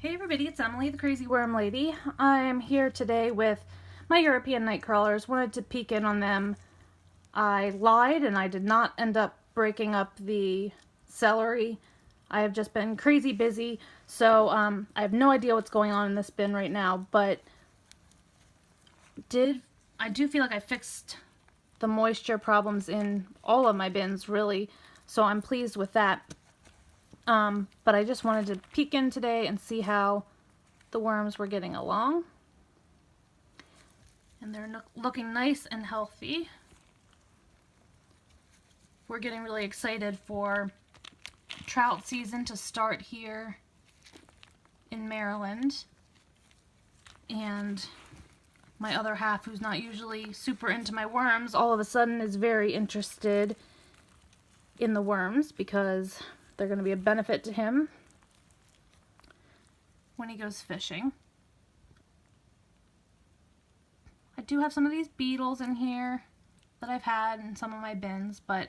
Hey everybody, it's Emily, the Crazy Worm Lady. I'm here today with my European night crawlers. Wanted to peek in on them. I lied and I did not end up breaking up the celery. I have just been crazy busy, so I have no idea what's going on in this bin right now, but I do feel like I fixed the moisture problems in all of my bins, really, so I'm pleased with that. But I just wanted to peek in today and see how the worms were getting along. And they're looking nice and healthy. We're getting really excited for trout season to start here in Maryland. And my other half, who's not usually super into my worms, all of a sudden is very interested in the worms because they're going to be a benefit to him when he goes fishing. I do have some of these beetles in here that I've had in some of my bins, but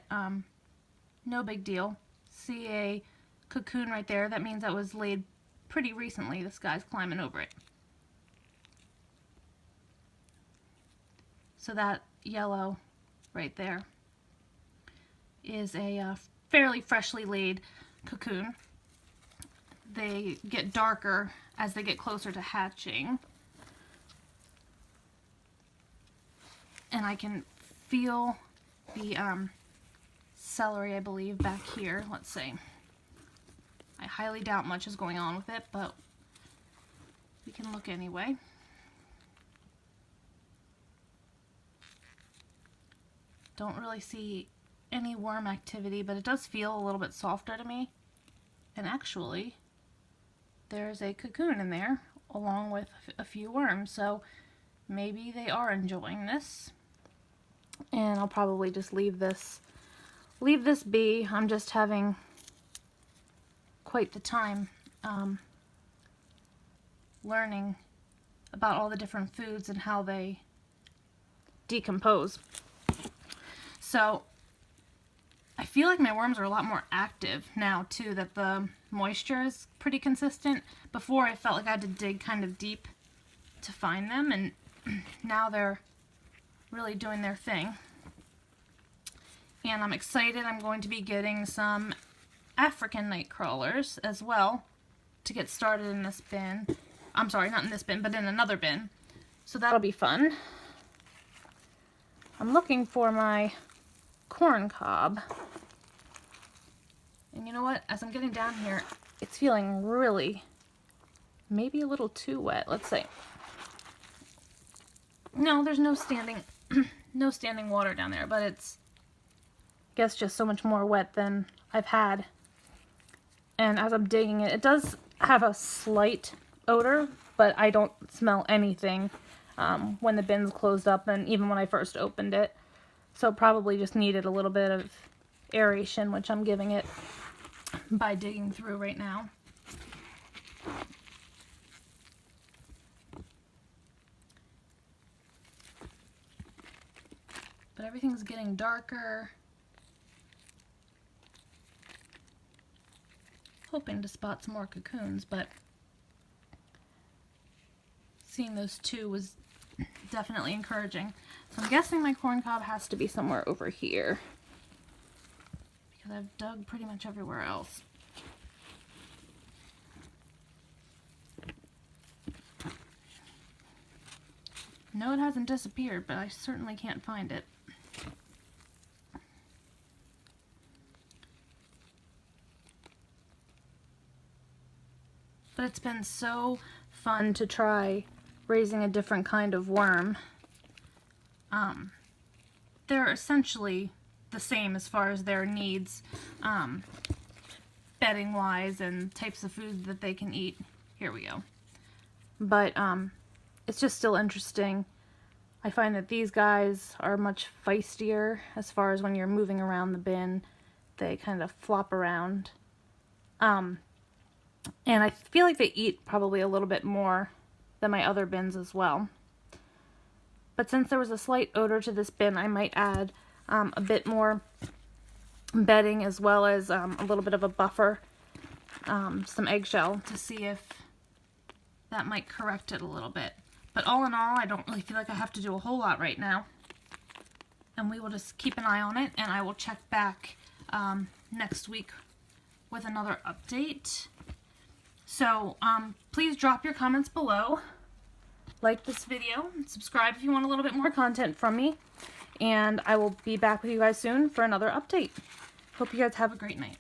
no big deal. See a cocoon right there? That means that was laid pretty recently. This guy's climbing over it. So that yellow right there is a fairly freshly laid cocoon. They get darker as they get closer to hatching. And I can feel the celery, I believe, back here. Let's see. I highly doubt much is going on with it, but we can look anyway. Don't really see any worm activity, but it does feel a little bit softer to me. And actually, there's a cocoon in there along with a few worms, so maybe they are enjoying this. And I'll probably just leave this be. I'm just having quite the time learning about all the different foods and how they decompose. So I feel like my worms are a lot more active now too, that the moisture is pretty consistent. Before I felt like I had to dig kind of deep to find them, and now they're really doing their thing. And I'm excited. I'm going to be getting some African night crawlers as well to get started in this bin. I'm sorry, not in this bin, but in another bin. So that'll be fun. I'm looking for my corn cob. And you know what? As I'm getting down here, it's feeling really, maybe a little too wet. Let's see. No, there's no standing, no standing water down there, but it's, I guess, just so much more wet than I've had. And as I'm digging it, it does have a slight odor, but I don't smell anything when the bin's closed up, and even when I first opened it. So probably just needed a little bit of aeration, which I'm giving it by digging through right now. But everything's getting darker. Hoping to spot some more cocoons, but seeing those two was definitely encouraging. So I'm guessing my corn cob has to be somewhere over here, because I've dug pretty much everywhere else. No, it hasn't disappeared, but I certainly can't find it. But it's been so fun to try raising a different kind of worm. They're essentially the same as far as their needs, bedding wise and types of food that they can eat. Here we go. But it's just still interesting. I find that these guys are much feistier as far as when you're moving around the bin. They kind of flop around. And I feel like they eat probably a little bit more than my other bins as well. But since there was a slight odor to this bin, I might add a bit more bedding as well as a little bit of a buffer, some eggshell, to see if that might correct it a little bit. But all in all, I don't really feel like I have to do a whole lot right now. And we will just keep an eye on it, and I will check back next week with another update. So please drop your comments below, like this video, and subscribe if you want a little bit more content from me. And I will be back with you guys soon for another update. Hope you guys have a great night.